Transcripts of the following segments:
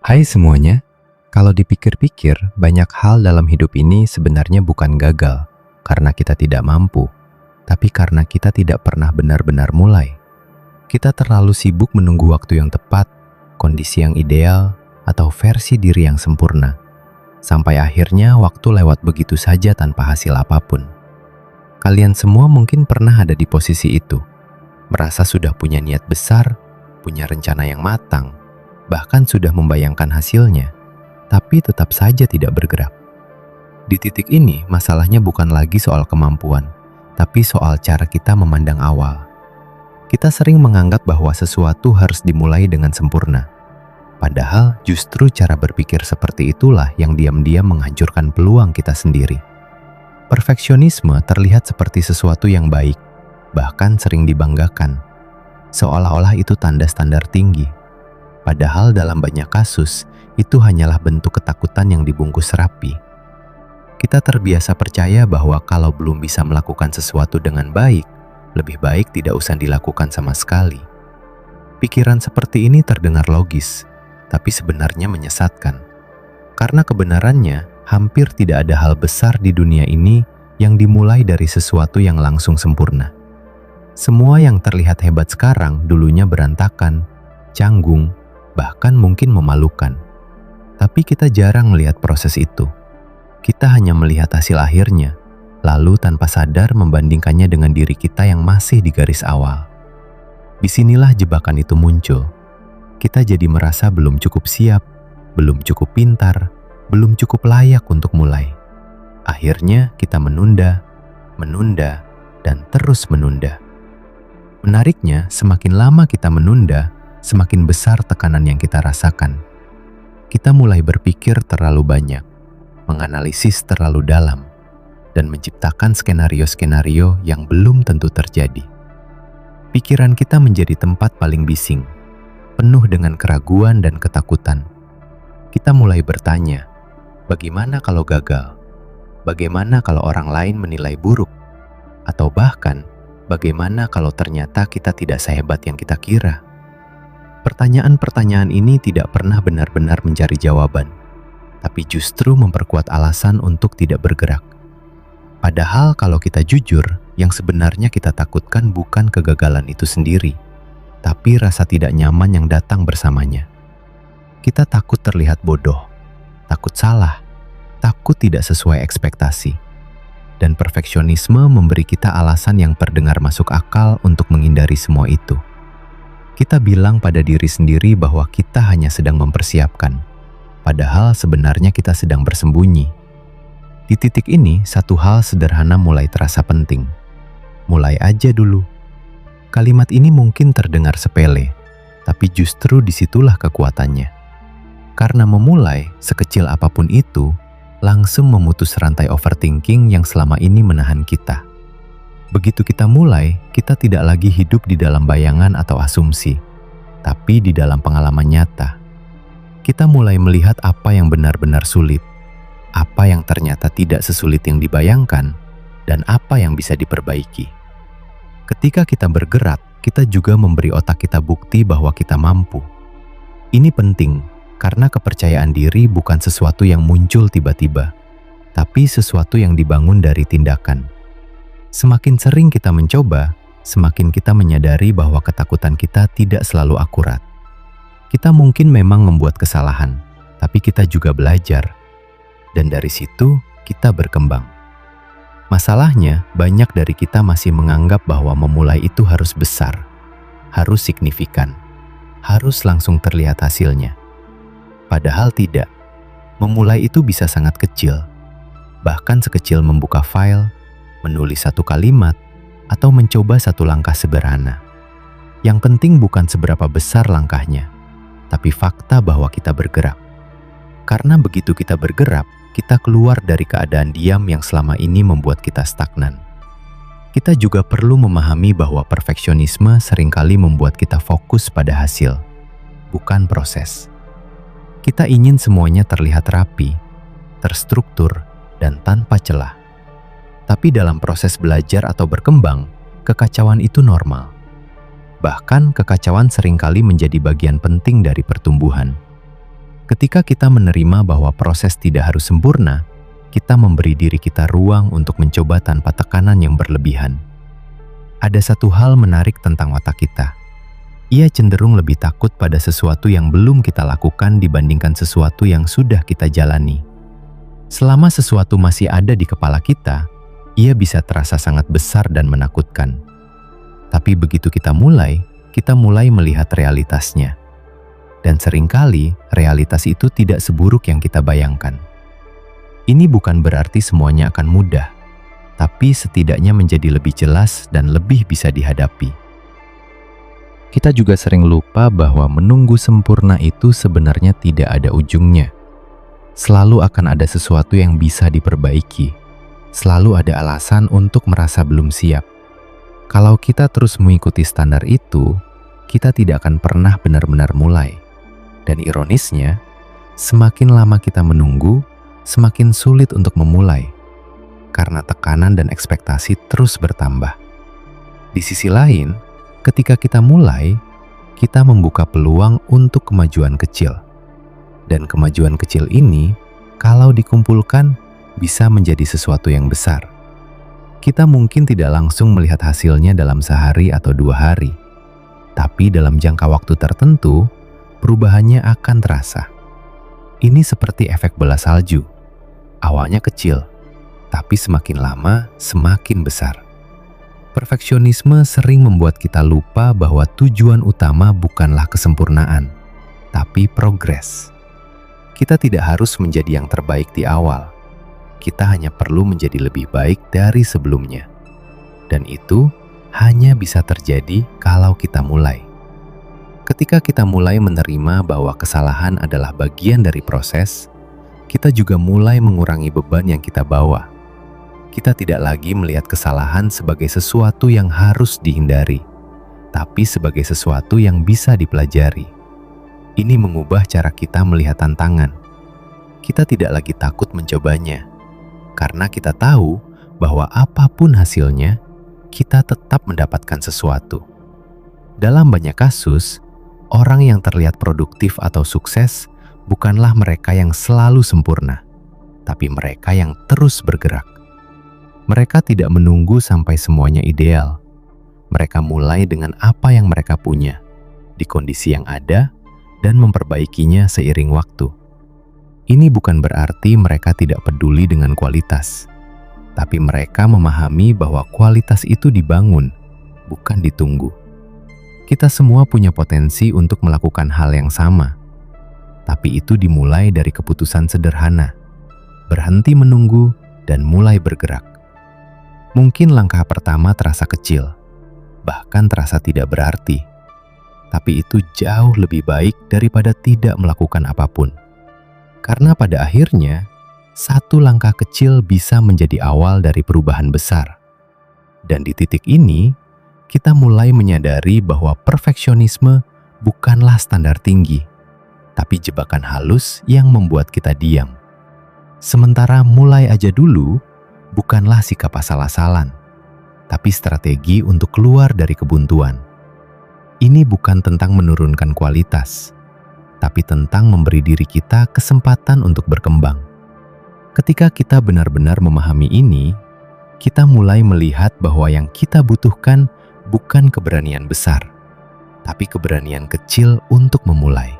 Hai semuanya, kalau dipikir-pikir, banyak hal dalam hidup ini sebenarnya bukan gagal karena kita tidak mampu, tapi karena kita tidak pernah benar-benar mulai. Kita terlalu sibuk menunggu waktu yang tepat, kondisi yang ideal, atau versi diri yang sempurna. Sampai akhirnya waktu lewat begitu saja tanpa hasil apapun. Kalian semua mungkin pernah ada di posisi itu. Merasa sudah punya niat besar, punya rencana yang matang, bahkan sudah membayangkan hasilnya, tapi tetap saja tidak bergerak. Di titik ini, masalahnya bukan lagi soal kemampuan, tapi soal cara kita memandang awal. Kita sering menganggap bahwa sesuatu harus dimulai dengan sempurna. Padahal justru cara berpikir seperti itulah yang diam-diam menghancurkan peluang kita sendiri. Perfeksionisme terlihat seperti sesuatu yang baik, bahkan sering dibanggakan, seolah-olah itu tanda standar tinggi. Padahal dalam banyak kasus, itu hanyalah bentuk ketakutan yang dibungkus rapi. Kita terbiasa percaya bahwa kalau belum bisa melakukan sesuatu dengan baik, lebih baik tidak usah dilakukan sama sekali. Pikiran seperti ini terdengar logis, tapi sebenarnya menyesatkan. Karena kebenarannya, hampir tidak ada hal besar di dunia ini yang dimulai dari sesuatu yang langsung sempurna. Semua yang terlihat hebat sekarang dulunya berantakan, canggung, bahkan mungkin memalukan. Tapi kita jarang melihat proses itu. Kita hanya melihat hasil akhirnya, lalu tanpa sadar membandingkannya dengan diri kita yang masih di garis awal. Disinilah jebakan itu muncul. Kita jadi merasa belum cukup siap, belum cukup pintar, belum cukup layak untuk mulai. Akhirnya kita menunda, dan terus menunda. Menariknya, semakin lama kita menunda, semakin besar tekanan yang kita rasakan. Kita mulai berpikir terlalu banyak, menganalisis terlalu dalam, dan menciptakan skenario-skenario yang belum tentu terjadi. Pikiran kita menjadi tempat paling bising, penuh dengan keraguan dan ketakutan. Kita mulai bertanya, bagaimana kalau gagal? Bagaimana kalau orang lain menilai buruk? Atau bahkan, bagaimana kalau ternyata kita tidak sehebat yang kita kira? Pertanyaan-pertanyaan ini tidak pernah benar-benar mencari jawaban, tapi justru memperkuat alasan untuk tidak bergerak. Padahal kalau kita jujur, yang sebenarnya kita takutkan bukan kegagalan itu sendiri, tapi rasa tidak nyaman yang datang bersamanya. Kita takut terlihat bodoh, takut salah, takut tidak sesuai ekspektasi. Dan perfeksionisme memberi kita alasan yang terdengar masuk akal untuk menghindari semua itu. Kita bilang pada diri sendiri bahwa kita hanya sedang mempersiapkan, padahal sebenarnya kita sedang bersembunyi. Di titik ini, satu hal sederhana mulai terasa penting. Mulai aja dulu. Kalimat ini mungkin terdengar sepele, tapi justru disitulah kekuatannya. Karena memulai, sekecil apapun itu, langsung memutus rantai overthinking yang selama ini menahan kita. Begitu kita mulai, kita tidak lagi hidup di dalam bayangan atau asumsi, tapi di dalam pengalaman nyata. Kita mulai melihat apa yang benar-benar sulit, apa yang ternyata tidak sesulit yang dibayangkan, dan apa yang bisa diperbaiki. Ketika kita bergerak, kita juga memberi otak kita bukti bahwa kita mampu. Ini penting, karena kepercayaan diri bukan sesuatu yang muncul tiba-tiba, tapi sesuatu yang dibangun dari tindakan. Semakin sering kita mencoba, semakin kita menyadari bahwa ketakutan kita tidak selalu akurat. Kita mungkin memang membuat kesalahan, tapi kita juga belajar. Dan dari situ, kita berkembang. Masalahnya, banyak dari kita masih menganggap bahwa memulai itu harus besar, harus signifikan, harus langsung terlihat hasilnya. Padahal tidak. Memulai itu bisa sangat kecil, bahkan sekecil membuka file, menulis satu kalimat, atau mencoba satu langkah sederhana. Yang penting bukan seberapa besar langkahnya, tapi fakta bahwa kita bergerak. Karena begitu kita bergerak, kita keluar dari keadaan diam yang selama ini membuat kita stagnan. Kita juga perlu memahami bahwa perfeksionisme seringkali membuat kita fokus pada hasil, bukan proses. Kita ingin semuanya terlihat rapi, terstruktur, dan tanpa celah. Tapi dalam proses belajar atau berkembang, kekacauan itu normal. Bahkan kekacauan seringkali menjadi bagian penting dari pertumbuhan. Ketika kita menerima bahwa proses tidak harus sempurna, kita memberi diri kita ruang untuk mencoba tanpa tekanan yang berlebihan. Ada satu hal menarik tentang otak kita. Ia cenderung lebih takut pada sesuatu yang belum kita lakukan dibandingkan sesuatu yang sudah kita jalani. Selama sesuatu masih ada di kepala kita, ia bisa terasa sangat besar dan menakutkan. Tapi begitu kita mulai melihat realitasnya. Dan seringkali realitas itu tidak seburuk yang kita bayangkan. Ini bukan berarti semuanya akan mudah, tapi setidaknya menjadi lebih jelas dan lebih bisa dihadapi. Kita juga sering lupa bahwa menunggu sempurna itu sebenarnya tidak ada ujungnya. Selalu akan ada sesuatu yang bisa diperbaiki. Selalu ada alasan untuk merasa belum siap. Kalau kita terus mengikuti standar itu, kita tidak akan pernah benar-benar mulai. Dan ironisnya, semakin lama kita menunggu, semakin sulit untuk memulai. Karena tekanan dan ekspektasi terus bertambah. Di sisi lain, ketika kita mulai, kita membuka peluang untuk kemajuan kecil. Dan kemajuan kecil ini, kalau dikumpulkan, bisa menjadi sesuatu yang besar. Kita mungkin tidak langsung melihat hasilnya dalam sehari atau 2 hari. Tapi dalam jangka waktu tertentu, perubahannya akan terasa. Ini seperti efek bola salju. Awalnya kecil, tapi semakin lama semakin besar. Perfeksionisme sering membuat kita lupa bahwa tujuan utama bukanlah kesempurnaan, tapi progres. Kita tidak harus menjadi yang terbaik di awal. Kita hanya perlu menjadi lebih baik dari sebelumnya. Dan itu hanya bisa terjadi kalau kita mulai. Ketika kita mulai menerima bahwa kesalahan adalah bagian dari proses, kita juga mulai mengurangi beban yang kita bawa. Kita tidak lagi melihat kesalahan sebagai sesuatu yang harus dihindari, tapi sebagai sesuatu yang bisa dipelajari. Ini mengubah cara kita melihat tantangan. Kita tidak lagi takut mencobanya, karena kita tahu bahwa apapun hasilnya, kita tetap mendapatkan sesuatu. Dalam banyak kasus, orang yang terlihat produktif atau sukses bukanlah mereka yang selalu sempurna, tapi mereka yang terus bergerak. Mereka tidak menunggu sampai semuanya ideal. Mereka mulai dengan apa yang mereka punya, di kondisi yang ada, dan memperbaikinya seiring waktu. Ini bukan berarti mereka tidak peduli dengan kualitas, tapi mereka memahami bahwa kualitas itu dibangun, bukan ditunggu. Kita semua punya potensi untuk melakukan hal yang sama, tapi itu dimulai dari keputusan sederhana, berhenti menunggu dan mulai bergerak. Mungkin langkah pertama terasa kecil, bahkan terasa tidak berarti, tapi itu jauh lebih baik daripada tidak melakukan apapun. Karena pada akhirnya, satu langkah kecil bisa menjadi awal dari perubahan besar. Dan di titik ini, kita mulai menyadari bahwa perfeksionisme bukanlah standar tinggi, tapi jebakan halus yang membuat kita diam. Sementara mulai aja dulu bukanlah sikap asal-asalan, tapi strategi untuk keluar dari kebuntuan. Ini bukan tentang menurunkan kualitas, tapi tentang memberi diri kita kesempatan untuk berkembang. Ketika kita benar-benar memahami ini, kita mulai melihat bahwa yang kita butuhkan bukan keberanian besar, tapi keberanian kecil untuk memulai.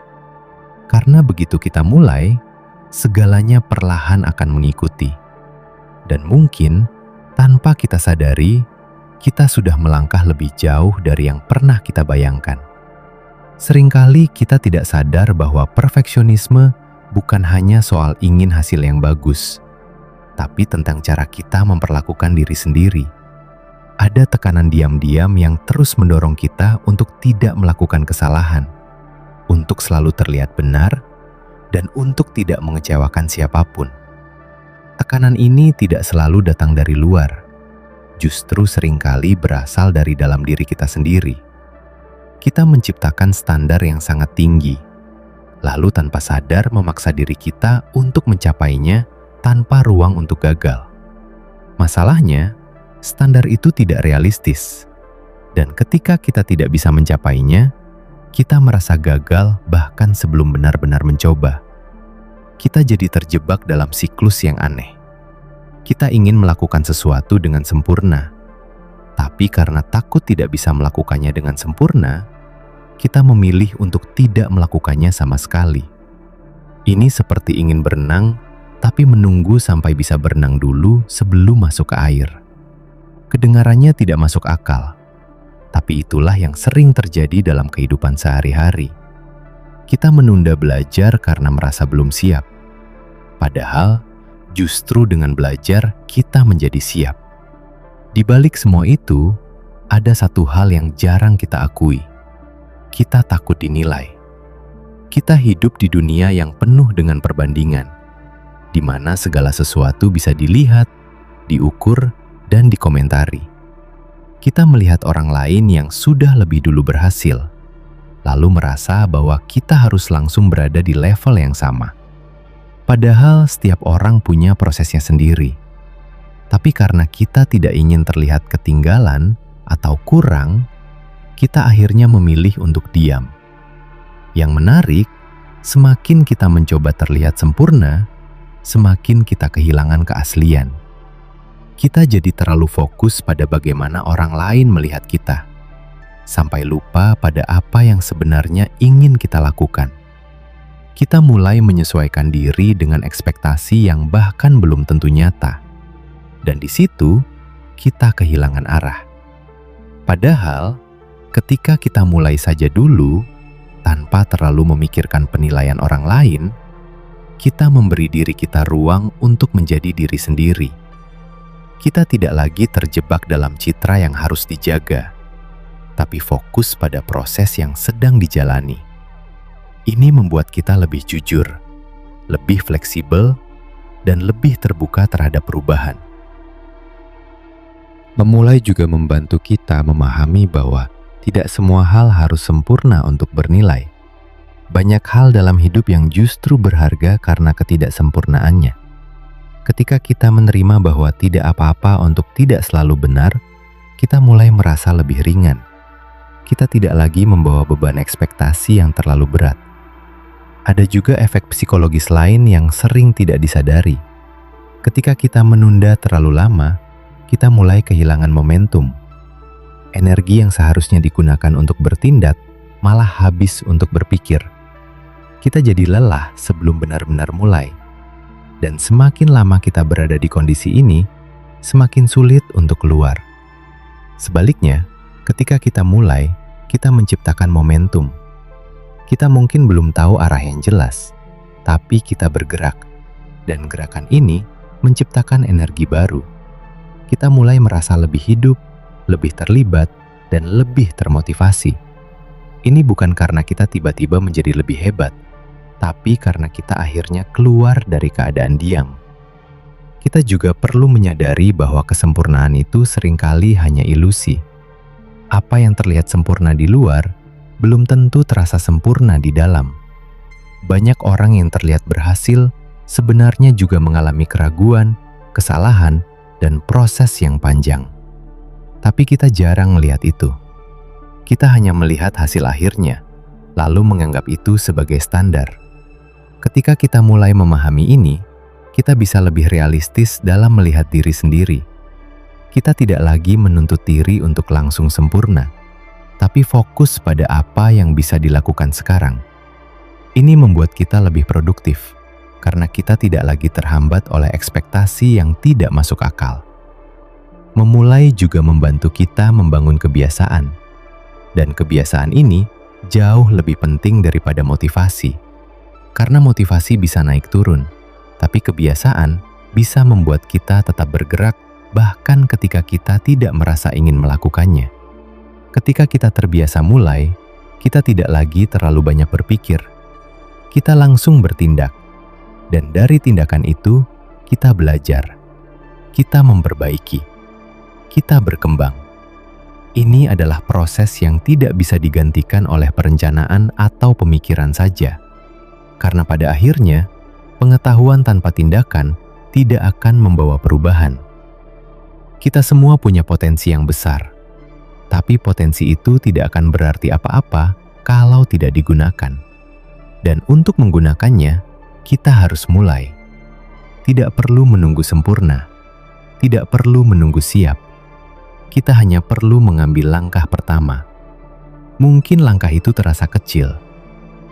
Karena begitu kita mulai, segalanya perlahan akan mengikuti. Dan mungkin, tanpa kita sadari, kita sudah melangkah lebih jauh dari yang pernah kita bayangkan. Seringkali kita tidak sadar bahwa perfeksionisme bukan hanya soal ingin hasil yang bagus, tapi tentang cara kita memperlakukan diri sendiri. Ada tekanan diam-diam yang terus mendorong kita untuk tidak melakukan kesalahan, untuk selalu terlihat benar, dan untuk tidak mengecewakan siapapun. Tekanan ini tidak selalu datang dari luar, justru seringkali berasal dari dalam diri kita sendiri. Kita menciptakan standar yang sangat tinggi, lalu tanpa sadar memaksa diri kita untuk mencapainya tanpa ruang untuk gagal. Masalahnya, standar itu tidak realistis, dan ketika kita tidak bisa mencapainya, kita merasa gagal bahkan sebelum benar-benar mencoba. kita jadi terjebak dalam siklus yang aneh. Kita ingin melakukan sesuatu dengan sempurna, tapi karena takut tidak bisa melakukannya dengan sempurna, kita memilih untuk tidak melakukannya sama sekali. Ini seperti ingin berenang, tapi menunggu sampai bisa berenang dulu sebelum masuk ke air. Kedengarannya tidak masuk akal, tapi itulah yang sering terjadi dalam kehidupan sehari-hari. Kita menunda belajar karena merasa belum siap. Padahal, justru dengan belajar kita menjadi siap. Di balik semua itu, ada satu hal yang jarang kita akui. Kita takut dinilai. Kita hidup di dunia yang penuh dengan perbandingan, di mana segala sesuatu bisa dilihat, diukur, dan dikomentari. Kita melihat orang lain yang sudah lebih dulu berhasil, lalu merasa bahwa kita harus langsung berada di level yang sama. Padahal setiap orang punya prosesnya sendiri. Tapi karena kita tidak ingin terlihat ketinggalan atau kurang, kita akhirnya memilih untuk diam. Yang menarik, semakin kita mencoba terlihat sempurna, semakin kita kehilangan keaslian. Kita jadi terlalu fokus pada bagaimana orang lain melihat kita, sampai lupa pada apa yang sebenarnya ingin kita lakukan. Kita mulai menyesuaikan diri dengan ekspektasi yang bahkan belum tentu nyata. Dan di situ, kita kehilangan arah. Padahal, ketika kita mulai saja dulu, tanpa terlalu memikirkan penilaian orang lain, kita memberi diri kita ruang untuk menjadi diri sendiri. Kita tidak lagi terjebak dalam citra yang harus dijaga, tapi fokus pada proses yang sedang dijalani. Ini membuat kita lebih jujur, lebih fleksibel, dan lebih terbuka terhadap perubahan. Memulai juga membantu kita memahami bahwa tidak semua hal harus sempurna untuk bernilai. Banyak hal dalam hidup yang justru berharga karena ketidaksempurnaannya. Ketika kita menerima bahwa tidak apa-apa untuk tidak selalu benar, kita mulai merasa lebih ringan. Kita tidak lagi membawa beban ekspektasi yang terlalu berat. Ada juga efek psikologis lain yang sering tidak disadari. Ketika kita menunda terlalu lama, kita mulai kehilangan momentum. Energi yang seharusnya digunakan untuk bertindak malah habis untuk berpikir. Kita jadi lelah sebelum benar-benar mulai. Dan semakin lama kita berada di kondisi ini, semakin sulit untuk keluar. Sebaliknya, ketika kita mulai, kita menciptakan momentum. Kita mungkin belum tahu arah yang jelas, tapi kita bergerak. Dan gerakan ini menciptakan energi baru. Kita mulai merasa lebih hidup, lebih terlibat, dan lebih termotivasi. Ini bukan karena kita tiba-tiba menjadi lebih hebat, tapi karena kita akhirnya keluar dari keadaan diam. Kita juga perlu menyadari bahwa kesempurnaan itu seringkali hanya ilusi. Apa yang terlihat sempurna di luar, belum tentu terasa sempurna di dalam. Banyak orang yang terlihat berhasil, sebenarnya juga mengalami keraguan, kesalahan, dan proses yang panjang. Tapi kita jarang melihat itu. Kita hanya melihat hasil akhirnya, lalu menganggap itu sebagai standar. Ketika kita mulai memahami ini, kita bisa lebih realistis dalam melihat diri sendiri. Kita tidak lagi menuntut diri untuk langsung sempurna, tapi fokus pada apa yang bisa dilakukan sekarang. Ini membuat kita lebih produktif, karena kita tidak lagi terhambat oleh ekspektasi yang tidak masuk akal. Memulai juga membantu kita membangun kebiasaan, dan kebiasaan ini jauh lebih penting daripada motivasi. Karena motivasi bisa naik turun, tapi kebiasaan bisa membuat kita tetap bergerak bahkan ketika kita tidak merasa ingin melakukannya. Ketika kita terbiasa mulai, kita tidak lagi terlalu banyak berpikir. Kita langsung bertindak, dan dari tindakan itu kita belajar, kita memperbaiki, kita berkembang. Ini adalah proses yang tidak bisa digantikan oleh perencanaan atau pemikiran saja. Karena pada akhirnya, pengetahuan tanpa tindakan tidak akan membawa perubahan. Kita semua punya potensi yang besar, tapi potensi itu tidak akan berarti apa-apa kalau tidak digunakan. Dan untuk menggunakannya, kita harus mulai. Tidak perlu menunggu sempurna, tidak perlu menunggu siap. Kita hanya perlu mengambil langkah pertama. Mungkin langkah itu terasa kecil,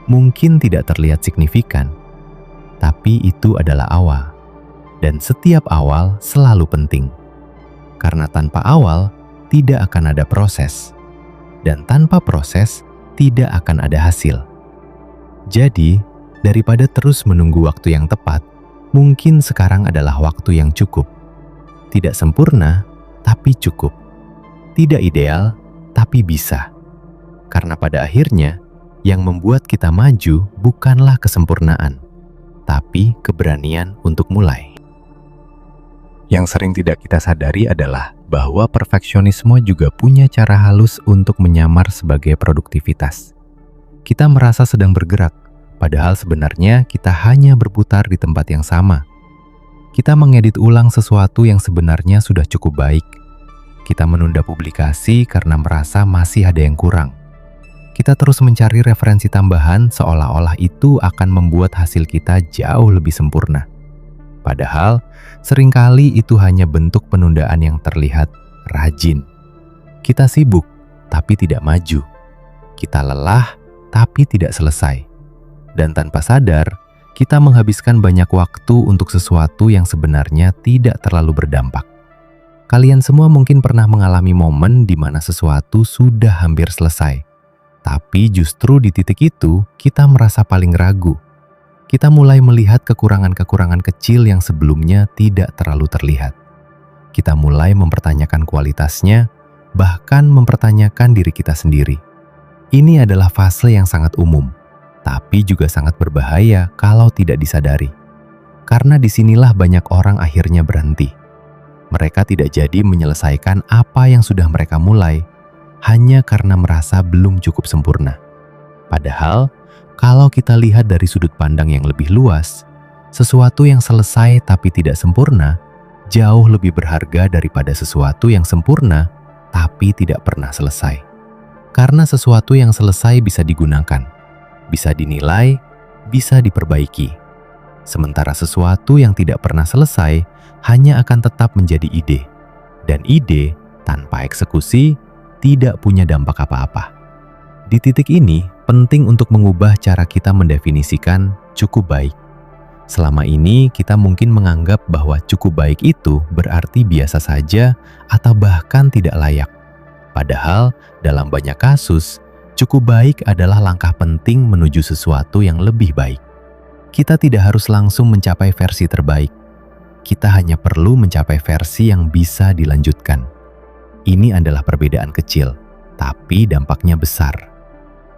mungkin tidak terlihat signifikan, tapi itu adalah awal. Dan setiap awal selalu penting. Karena tanpa awal, tidak akan ada proses. Dan tanpa proses, tidak akan ada hasil. Jadi, daripada terus menunggu waktu yang tepat, mungkin sekarang adalah waktu yang cukup. Tidak sempurna, tapi cukup. Tidak ideal, tapi bisa. Karena pada akhirnya, yang membuat kita maju bukanlah kesempurnaan, tapi keberanian untuk mulai. Yang sering tidak kita sadari adalah bahwa perfeksionisme juga punya cara halus untuk menyamar sebagai produktivitas. Kita merasa sedang bergerak, padahal sebenarnya kita hanya berputar di tempat yang sama. Kita mengedit ulang sesuatu yang sebenarnya sudah cukup baik. Kita menunda publikasi karena merasa masih ada yang kurang. Kita terus mencari referensi tambahan seolah-olah itu akan membuat hasil kita jauh lebih sempurna. Padahal, seringkali itu hanya bentuk penundaan yang terlihat rajin. Kita sibuk, tapi tidak maju. Kita lelah, tapi tidak selesai. Dan tanpa sadar, kita menghabiskan banyak waktu untuk sesuatu yang sebenarnya tidak terlalu berdampak. Kalian semua mungkin pernah mengalami momen di mana sesuatu sudah hampir selesai. Tapi justru di titik itu, kita merasa paling ragu. Kita mulai melihat kekurangan-kekurangan kecil yang sebelumnya tidak terlalu terlihat. Kita mulai mempertanyakan kualitasnya, bahkan mempertanyakan diri kita sendiri. Ini adalah fase yang sangat umum, tapi juga sangat berbahaya kalau tidak disadari. Karena disinilah banyak orang akhirnya berhenti. Mereka tidak jadi menyelesaikan apa yang sudah mereka mulai, hanya karena merasa belum cukup sempurna. Padahal, kalau kita lihat dari sudut pandang yang lebih luas, sesuatu yang selesai tapi tidak sempurna jauh lebih berharga daripada sesuatu yang sempurna tapi tidak pernah selesai. Karena sesuatu yang selesai bisa digunakan, bisa dinilai, bisa diperbaiki. Sementara sesuatu yang tidak pernah selesai hanya akan tetap menjadi ide. Dan ide tanpa eksekusi tidak punya dampak apa-apa. Di titik ini, penting untuk mengubah cara kita mendefinisikan cukup baik. Selama ini, kita mungkin menganggap bahwa cukup baik itu berarti biasa saja atau bahkan tidak layak. Padahal, dalam banyak kasus, cukup baik adalah langkah penting menuju sesuatu yang lebih baik. Kita tidak harus langsung mencapai versi terbaik. Kita hanya perlu mencapai versi yang bisa dilanjutkan. Ini adalah perbedaan kecil, tapi dampaknya besar.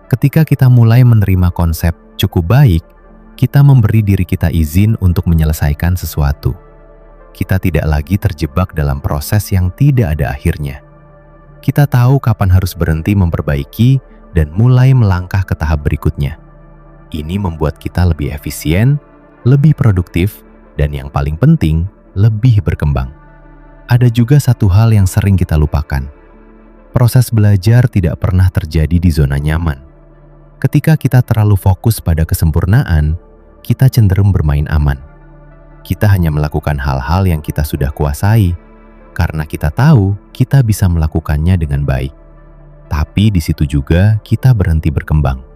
Ketika kita mulai menerima konsep cukup baik, kita memberi diri kita izin untuk menyelesaikan sesuatu. Kita tidak lagi terjebak dalam proses yang tidak ada akhirnya. Kita tahu kapan harus berhenti memperbaiki dan mulai melangkah ke tahap berikutnya. Ini membuat kita lebih efisien, lebih produktif, dan yang paling penting, lebih berkembang. Ada juga satu hal yang sering kita lupakan. Proses belajar tidak pernah terjadi di zona nyaman. Ketika kita terlalu fokus pada kesempurnaan, kita cenderung bermain aman. Kita hanya melakukan hal-hal yang kita sudah kuasai, karena kita tahu kita bisa melakukannya dengan baik. Tapi di situ juga kita berhenti berkembang.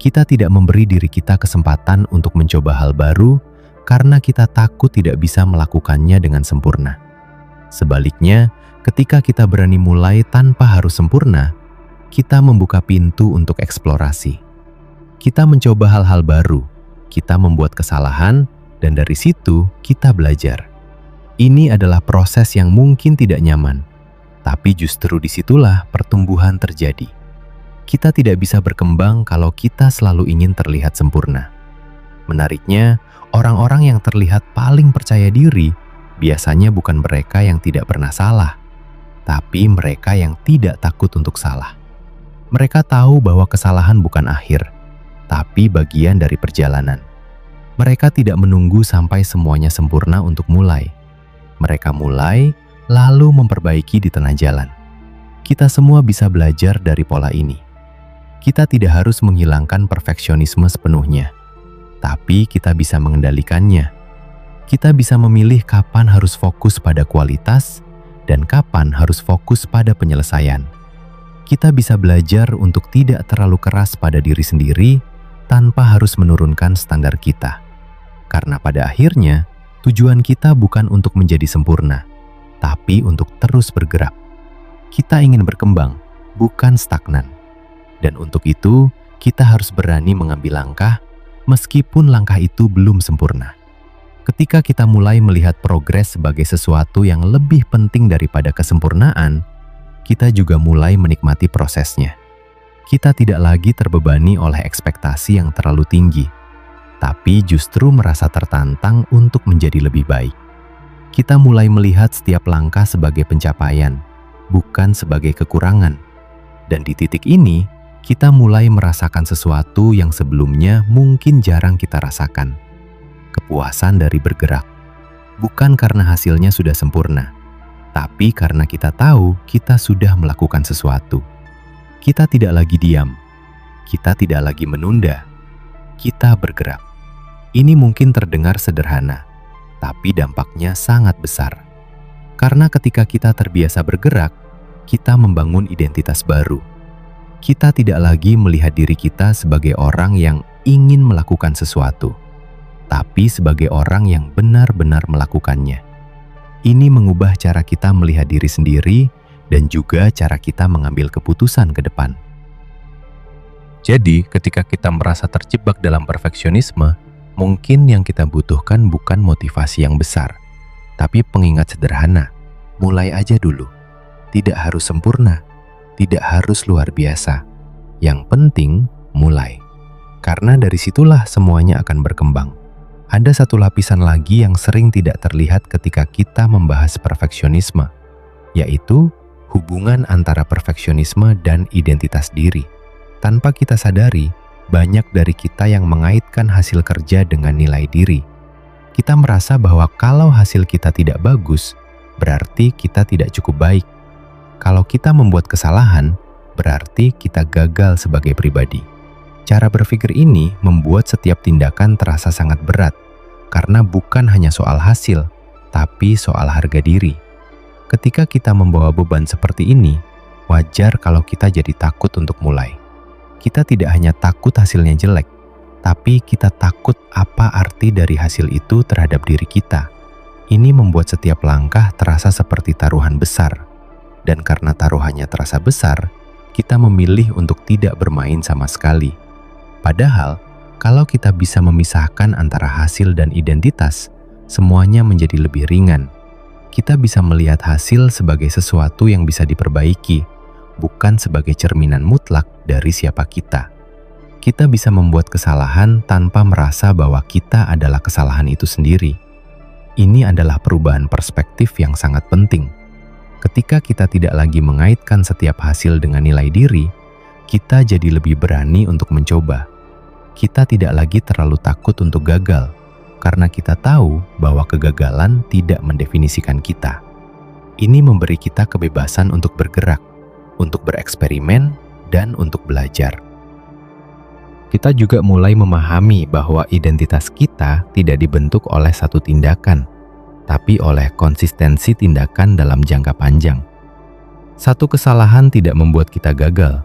Kita tidak memberi diri kita kesempatan untuk mencoba hal baru, karena kita takut tidak bisa melakukannya dengan sempurna. Sebaliknya, ketika kita berani mulai tanpa harus sempurna, kita membuka pintu untuk eksplorasi. Kita mencoba hal-hal baru, kita membuat kesalahan, dan dari situ kita belajar. Ini adalah proses yang mungkin tidak nyaman, tapi justru disitulah pertumbuhan terjadi. Kita tidak bisa berkembang kalau kita selalu ingin terlihat sempurna. Menariknya, orang-orang yang terlihat paling percaya diri biasanya bukan mereka yang tidak pernah salah, tapi mereka yang tidak takut untuk salah. Mereka tahu bahwa kesalahan bukan akhir, tapi bagian dari perjalanan. Mereka tidak menunggu sampai semuanya sempurna untuk mulai. Mereka mulai, lalu memperbaiki di tengah jalan. Kita semua bisa belajar dari pola ini. Kita tidak harus menghilangkan perfeksionisme sepenuhnya, tapi kita bisa mengendalikannya. Kita bisa memilih kapan harus fokus pada kualitas dan kapan harus fokus pada penyelesaian. Kita bisa belajar untuk tidak terlalu keras pada diri sendiri tanpa harus menurunkan standar kita. Karena pada akhirnya, tujuan kita bukan untuk menjadi sempurna, tapi untuk terus bergerak. Kita ingin berkembang, bukan stagnan. Dan untuk itu, kita harus berani mengambil langkah, meskipun langkah itu belum sempurna. Ketika kita mulai melihat progres sebagai sesuatu yang lebih penting daripada kesempurnaan, kita juga mulai menikmati prosesnya. Kita tidak lagi terbebani oleh ekspektasi yang terlalu tinggi, tapi justru merasa tertantang untuk menjadi lebih baik. Kita mulai melihat setiap langkah sebagai pencapaian, bukan sebagai kekurangan. Dan di titik ini, kita mulai merasakan sesuatu yang sebelumnya mungkin jarang kita rasakan. Kepuasan dari bergerak. Bukan karena hasilnya sudah sempurna, tapi karena kita tahu kita sudah melakukan sesuatu. Kita tidak lagi diam. Kita tidak lagi menunda. Kita bergerak. Ini mungkin terdengar sederhana, tapi dampaknya sangat besar. Karena ketika kita terbiasa bergerak, kita membangun identitas baru. Kita tidak lagi melihat diri kita sebagai orang yang ingin melakukan sesuatu, tapi sebagai orang yang benar-benar melakukannya. Ini mengubah cara kita melihat diri sendiri dan juga cara kita mengambil keputusan ke depan. Jadi, ketika kita merasa terjebak dalam perfeksionisme, mungkin yang kita butuhkan bukan motivasi yang besar, tapi pengingat sederhana. Mulai aja dulu. Tidak harus sempurna. Tidak harus luar biasa. Yang penting, mulai. Karena dari situlah semuanya akan berkembang. Ada satu lapisan lagi yang sering tidak terlihat ketika kita membahas perfeksionisme, yaitu hubungan antara perfeksionisme dan identitas diri. Tanpa kita sadari, banyak dari kita yang mengaitkan hasil kerja dengan nilai diri. Kita merasa bahwa kalau hasil kita tidak bagus, berarti kita tidak cukup baik. Kalau kita membuat kesalahan, berarti kita gagal sebagai pribadi. Cara berpikir ini membuat setiap tindakan terasa sangat berat, karena bukan hanya soal hasil, tapi soal harga diri. Ketika kita membawa beban seperti ini, wajar kalau kita jadi takut untuk mulai. Kita tidak hanya takut hasilnya jelek, tapi kita takut apa arti dari hasil itu terhadap diri kita. Ini membuat setiap langkah terasa seperti taruhan besar. Dan karena taruhannya terasa besar, kita memilih untuk tidak bermain sama sekali. Padahal, kalau kita bisa memisahkan antara hasil dan identitas, semuanya menjadi lebih ringan. Kita bisa melihat hasil sebagai sesuatu yang bisa diperbaiki, bukan sebagai cerminan mutlak dari siapa kita. Kita bisa membuat kesalahan tanpa merasa bahwa kita adalah kesalahan itu sendiri. Ini adalah perubahan perspektif yang sangat penting. Ketika kita tidak lagi mengaitkan setiap hasil dengan nilai diri, kita jadi lebih berani untuk mencoba. Kita tidak lagi terlalu takut untuk gagal, karena kita tahu bahwa kegagalan tidak mendefinisikan kita. Ini memberi kita kebebasan untuk bergerak, untuk bereksperimen, dan untuk belajar. Kita juga mulai memahami bahwa identitas kita tidak dibentuk oleh satu tindakan, tapi oleh konsistensi tindakan dalam jangka panjang. Satu kesalahan tidak membuat kita gagal.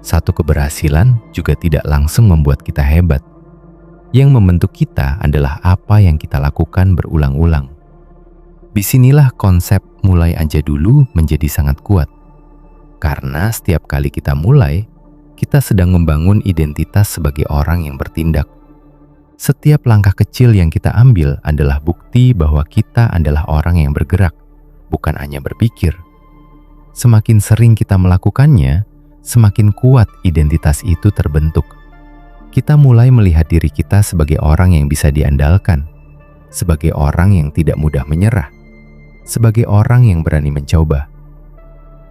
Satu keberhasilan juga tidak langsung membuat kita hebat. Yang membentuk kita adalah apa yang kita lakukan berulang-ulang. Disinilah konsep mulai aja dulu menjadi sangat kuat. Karena setiap kali kita mulai, kita sedang membangun identitas sebagai orang yang bertindak. Setiap langkah kecil yang kita ambil adalah bukti bahwa kita adalah orang yang bergerak, bukan hanya berpikir. Semakin sering kita melakukannya, semakin kuat identitas itu terbentuk. Kita mulai melihat diri kita sebagai orang yang bisa diandalkan, sebagai orang yang tidak mudah menyerah, sebagai orang yang berani mencoba.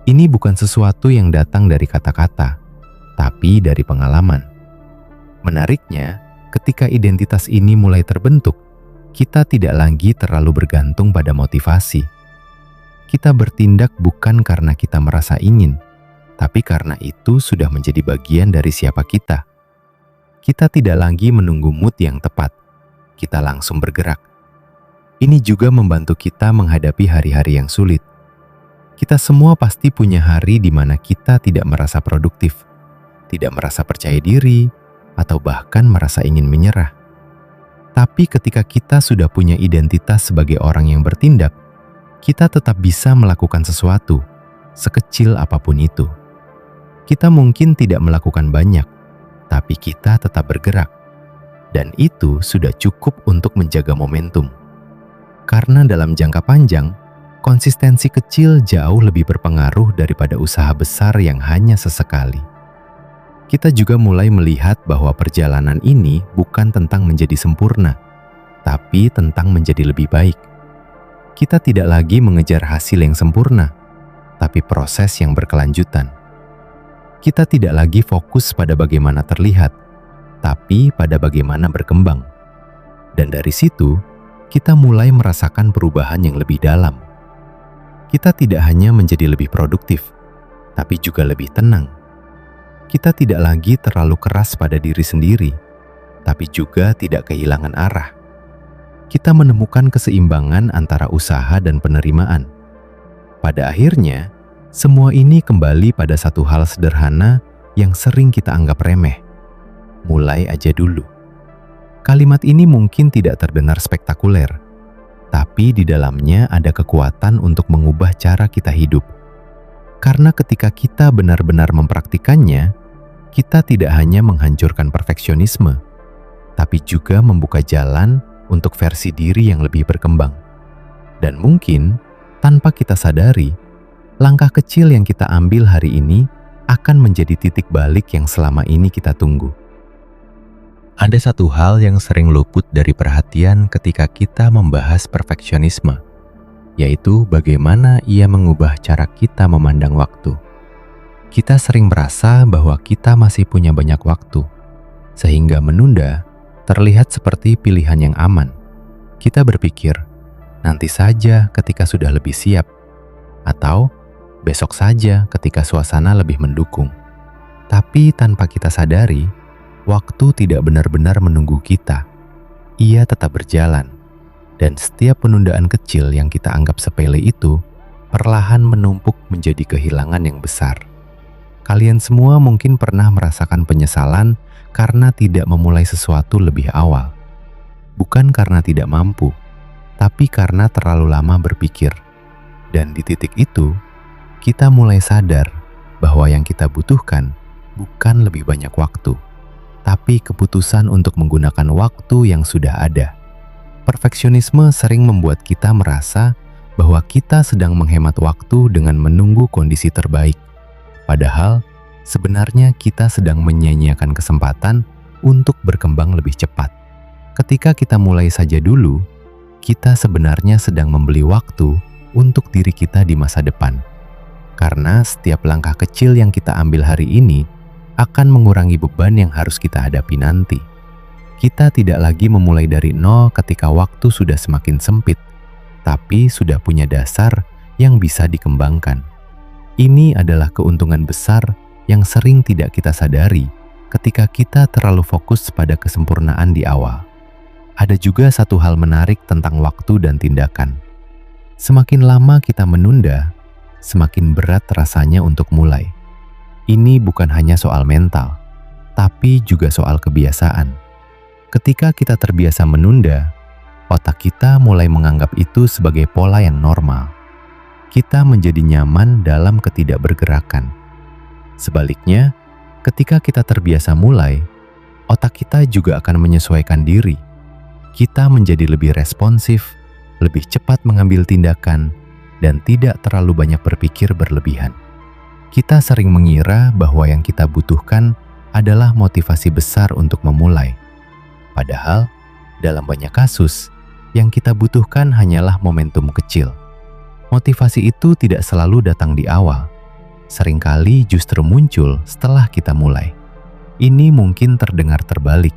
Ini bukan sesuatu yang datang dari kata-kata, tapi dari pengalaman. Menariknya, ketika identitas ini mulai terbentuk, kita tidak lagi terlalu bergantung pada motivasi. Kita bertindak bukan karena kita merasa ingin, tapi karena itu sudah menjadi bagian dari siapa kita. Kita tidak lagi menunggu mood yang tepat. Kita langsung bergerak. Ini juga membantu kita menghadapi hari-hari yang sulit. Kita semua pasti punya hari di mana kita tidak merasa produktif, tidak merasa percaya diri, atau bahkan merasa ingin menyerah. Tapi ketika kita sudah punya identitas sebagai orang yang bertindak, kita tetap bisa melakukan sesuatu, sekecil apapun itu. Kita mungkin tidak melakukan banyak, tapi kita tetap bergerak. Dan itu sudah cukup untuk menjaga momentum. Karena dalam jangka panjang, konsistensi kecil jauh lebih berpengaruh daripada usaha besar yang hanya sesekali. Kita juga mulai melihat bahwa perjalanan ini bukan tentang menjadi sempurna, tapi tentang menjadi lebih baik. Kita tidak lagi mengejar hasil yang sempurna, tapi proses yang berkelanjutan. Kita tidak lagi fokus pada bagaimana terlihat, tapi pada bagaimana berkembang. Dan dari situ, kita mulai merasakan perubahan yang lebih dalam. Kita tidak hanya menjadi lebih produktif, tapi juga lebih tenang. Kita tidak lagi terlalu keras pada diri sendiri, tapi juga tidak kehilangan arah. Kita menemukan keseimbangan antara usaha dan penerimaan. Pada akhirnya, semua ini kembali pada satu hal sederhana yang sering kita anggap remeh. Mulai aja dulu. Kalimat ini mungkin tidak terdengar spektakuler, tapi di dalamnya ada kekuatan untuk mengubah cara kita hidup. Karena ketika kita benar-benar mempraktikannya, kita tidak hanya menghancurkan perfeksionisme, tapi juga membuka jalan untuk versi diri yang lebih berkembang. Dan mungkin, tanpa kita sadari, langkah kecil yang kita ambil hari ini akan menjadi titik balik yang selama ini kita tunggu. Ada satu hal yang sering luput dari perhatian ketika kita membahas perfeksionisme, yaitu bagaimana ia mengubah cara kita memandang waktu. Kita sering merasa bahwa kita masih punya banyak waktu, sehingga menunda terlihat seperti pilihan yang aman. Kita berpikir, nanti saja ketika sudah lebih siap, atau besok saja ketika suasana lebih mendukung. Tapi tanpa kita sadari, waktu tidak benar-benar menunggu kita. Ia tetap berjalan, dan setiap penundaan kecil yang kita anggap sepele itu perlahan menumpuk menjadi kehilangan yang besar. Kalian semua mungkin pernah merasakan penyesalan karena tidak memulai sesuatu lebih awal. Bukan karena tidak mampu, tapi karena terlalu lama berpikir. Dan di titik itu, kita mulai sadar bahwa yang kita butuhkan bukan lebih banyak waktu, tapi keputusan untuk menggunakan waktu yang sudah ada. Perfeksionisme sering membuat kita merasa bahwa kita sedang menghemat waktu dengan menunggu kondisi terbaik. Padahal, sebenarnya kita sedang menyia-nyiakan kesempatan untuk berkembang lebih cepat. Ketika kita mulai saja dulu, kita sebenarnya sedang membeli waktu untuk diri kita di masa depan. Karena setiap langkah kecil yang kita ambil hari ini akan mengurangi beban yang harus kita hadapi nanti. Kita tidak lagi memulai dari nol ketika waktu sudah semakin sempit, tapi sudah punya dasar yang bisa dikembangkan. Ini adalah keuntungan besar yang sering tidak kita sadari ketika kita terlalu fokus pada kesempurnaan di awal. Ada juga satu hal menarik tentang waktu dan tindakan. Semakin lama kita menunda, semakin berat rasanya untuk mulai. Ini bukan hanya soal mental, tapi juga soal kebiasaan. Ketika kita terbiasa menunda, otak kita mulai menganggap itu sebagai pola yang normal. Kita menjadi nyaman dalam ketidakbergerakan. Sebaliknya, ketika kita terbiasa mulai, otak kita juga akan menyesuaikan diri. Kita menjadi lebih responsif, lebih cepat mengambil tindakan, dan tidak terlalu banyak berpikir berlebihan. Kita sering mengira bahwa yang kita butuhkan adalah motivasi besar untuk memulai. Padahal, dalam banyak kasus, yang kita butuhkan hanyalah momentum kecil. Motivasi itu tidak selalu datang di awal. Seringkali justru muncul setelah kita mulai. Ini mungkin terdengar terbalik,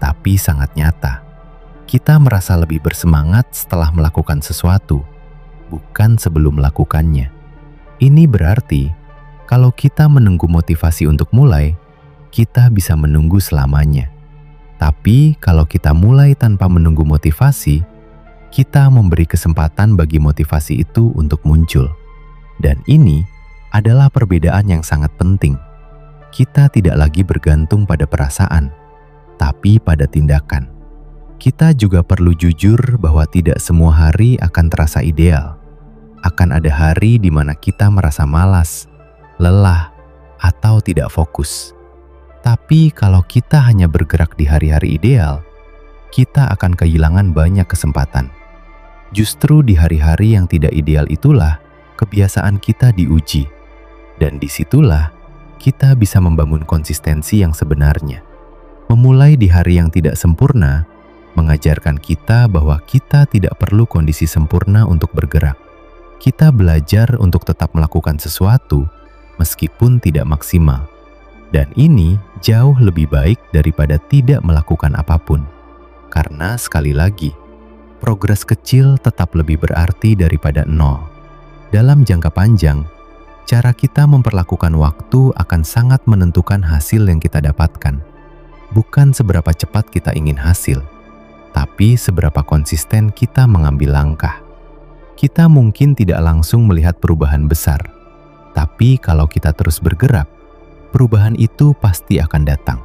tapi sangat nyata. Kita merasa lebih bersemangat setelah melakukan sesuatu, bukan sebelum melakukannya. Ini berarti, kalau kita menunggu motivasi untuk mulai, kita bisa menunggu selamanya. Tapi kalau kita mulai tanpa menunggu motivasi, kita memberi kesempatan bagi motivasi itu untuk muncul. Dan ini adalah perbedaan yang sangat penting. Kita tidak lagi bergantung pada perasaan, tapi pada tindakan. Kita juga perlu jujur bahwa tidak semua hari akan terasa ideal. Akan ada hari di mana kita merasa malas, lelah, atau tidak fokus. Tapi kalau kita hanya bergerak di hari-hari ideal, kita akan kehilangan banyak kesempatan. Justru di hari-hari yang tidak ideal itulah kebiasaan kita diuji. Dan disitulah kita bisa membangun konsistensi yang sebenarnya. Memulai di hari yang tidak sempurna, mengajarkan kita bahwa kita tidak perlu kondisi sempurna untuk bergerak. Kita belajar untuk tetap melakukan sesuatu meskipun tidak maksimal. Dan ini jauh lebih baik daripada tidak melakukan apapun. Karena sekali lagi, progres kecil tetap lebih berarti daripada nol. Dalam jangka panjang, cara kita memperlakukan waktu akan sangat menentukan hasil yang kita dapatkan. Bukan seberapa cepat kita ingin hasil, tapi seberapa konsisten kita mengambil langkah. Kita mungkin tidak langsung melihat perubahan besar, tapi kalau kita terus bergerak, perubahan itu pasti akan datang.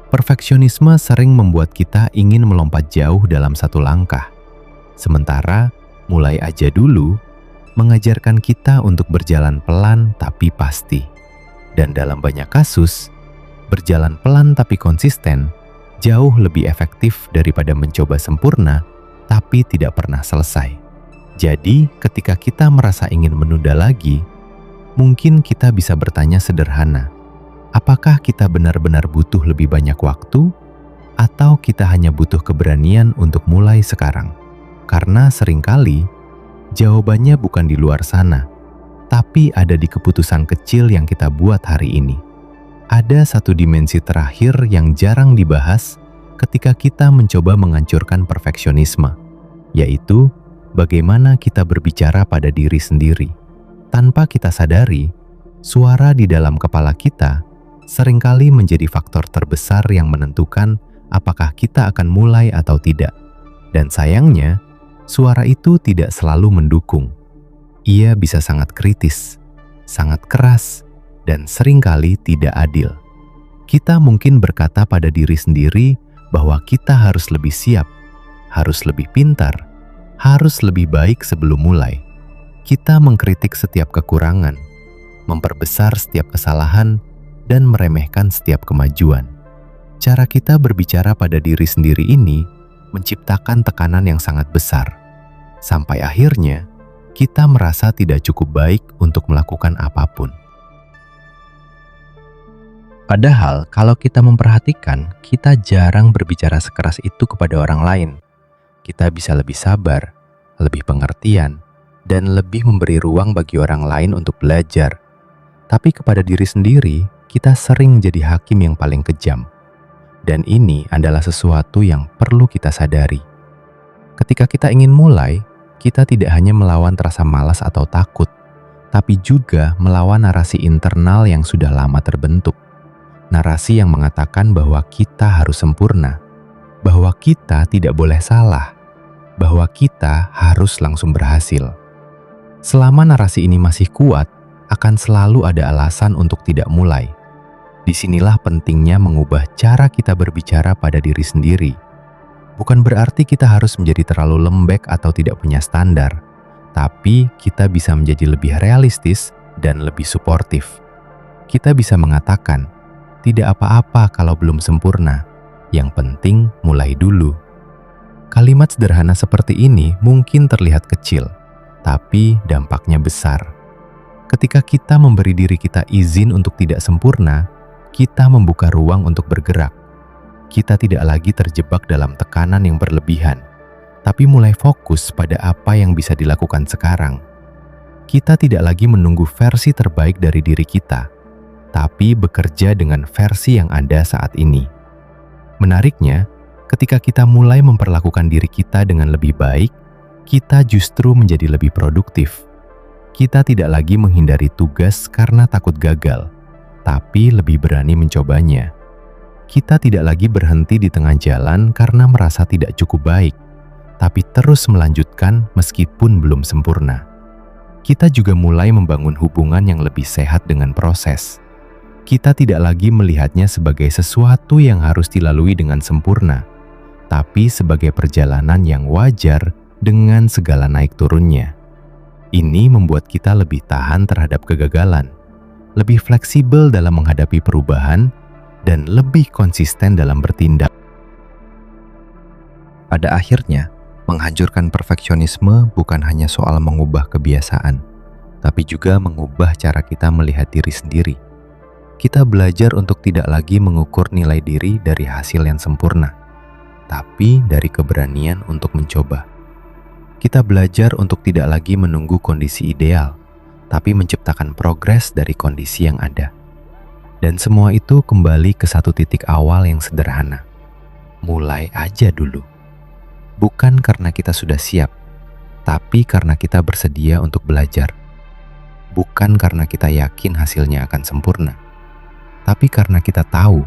Perfeksionisme sering membuat kita ingin melompat jauh dalam satu langkah. Sementara, mulai aja dulu, mengajarkan kita untuk berjalan pelan tapi pasti. Dan dalam banyak kasus, berjalan pelan tapi konsisten jauh lebih efektif daripada mencoba sempurna tapi tidak pernah selesai. Jadi, ketika kita merasa ingin menunda lagi, mungkin kita bisa bertanya sederhana, apakah kita benar-benar butuh lebih banyak waktu, atau kita hanya butuh keberanian untuk mulai sekarang? Karena seringkali, jawabannya bukan di luar sana, tapi ada di keputusan kecil yang kita buat hari ini. Ada satu dimensi terakhir yang jarang dibahas ketika kita mencoba menghancurkan perfeksionisme, yaitu bagaimana kita berbicara pada diri sendiri. Tanpa kita sadari, suara di dalam kepala kita seringkali menjadi faktor terbesar yang menentukan apakah kita akan mulai atau tidak. Dan sayangnya, suara itu tidak selalu mendukung. Ia bisa sangat kritis, sangat keras, dan seringkali tidak adil. Kita mungkin berkata pada diri sendiri bahwa kita harus lebih siap, harus lebih pintar, harus lebih baik sebelum mulai. Kita mengkritik setiap kekurangan, memperbesar setiap kesalahan, dan meremehkan setiap kemajuan. Cara kita berbicara pada diri sendiri ini menciptakan tekanan yang sangat besar. Sampai akhirnya, kita merasa tidak cukup baik untuk melakukan apapun. Padahal, kalau kita memperhatikan, kita jarang berbicara sekeras itu kepada orang lain. Kita bisa lebih sabar, lebih pengertian, dan lebih memberi ruang bagi orang lain untuk belajar. Tapi kepada diri sendiri, kita sering jadi hakim yang paling kejam. Dan ini adalah sesuatu yang perlu kita sadari. Ketika kita ingin mulai, kita tidak hanya melawan rasa malas atau takut, tapi juga melawan narasi internal yang sudah lama terbentuk. Narasi yang mengatakan bahwa kita harus sempurna, bahwa kita tidak boleh salah, bahwa kita harus langsung berhasil. Selama narasi ini masih kuat, akan selalu ada alasan untuk tidak mulai. Disinilah pentingnya mengubah cara kita berbicara pada diri sendiri. Bukan berarti kita harus menjadi terlalu lembek atau tidak punya standar, tapi kita bisa menjadi lebih realistis dan lebih suportif. Kita bisa mengatakan, tidak apa-apa kalau belum sempurna, yang penting mulai dulu. Kalimat sederhana seperti ini mungkin terlihat kecil, tapi dampaknya besar. Ketika kita memberi diri kita izin untuk tidak sempurna, kita membuka ruang untuk bergerak. Kita tidak lagi terjebak dalam tekanan yang berlebihan, tapi mulai fokus pada apa yang bisa dilakukan sekarang. Kita tidak lagi menunggu versi terbaik dari diri kita, tapi bekerja dengan versi yang ada saat ini. Menariknya, ketika kita mulai memperlakukan diri kita dengan lebih baik, kita justru menjadi lebih produktif. Kita tidak lagi menghindari tugas karena takut gagal, tapi lebih berani mencobanya. Kita tidak lagi berhenti di tengah jalan karena merasa tidak cukup baik, tapi terus melanjutkan meskipun belum sempurna. Kita juga mulai membangun hubungan yang lebih sehat dengan proses. Kita tidak lagi melihatnya sebagai sesuatu yang harus dilalui dengan sempurna, tapi sebagai perjalanan yang wajar dengan segala naik turunnya. Ini membuat kita lebih tahan terhadap kegagalan, lebih fleksibel dalam menghadapi perubahan, dan lebih konsisten dalam bertindak. Pada akhirnya, menghancurkan perfeksionisme bukan hanya soal mengubah kebiasaan, tapi juga mengubah cara kita melihat diri sendiri. Kita belajar untuk tidak lagi mengukur nilai diri dari hasil yang sempurna, tapi dari keberanian untuk mencoba. Kita belajar untuk tidak lagi menunggu kondisi ideal, tapi menciptakan progres dari kondisi yang ada. Dan semua itu kembali ke satu titik awal yang sederhana. Mulai aja dulu. Bukan karena kita sudah siap, tapi karena kita bersedia untuk belajar. Bukan karena kita yakin hasilnya akan sempurna, tapi karena kita tahu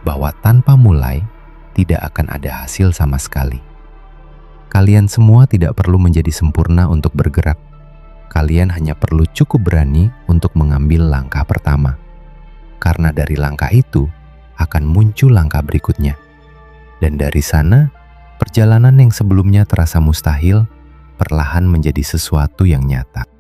bahwa tanpa mulai, tidak akan ada hasil sama sekali. Kalian semua tidak perlu menjadi sempurna untuk bergerak. Kalian hanya perlu cukup berani untuk mengambil langkah pertama. Karena dari langkah itu akan muncul langkah berikutnya. Dan dari sana, perjalanan yang sebelumnya terasa mustahil perlahan menjadi sesuatu yang nyata.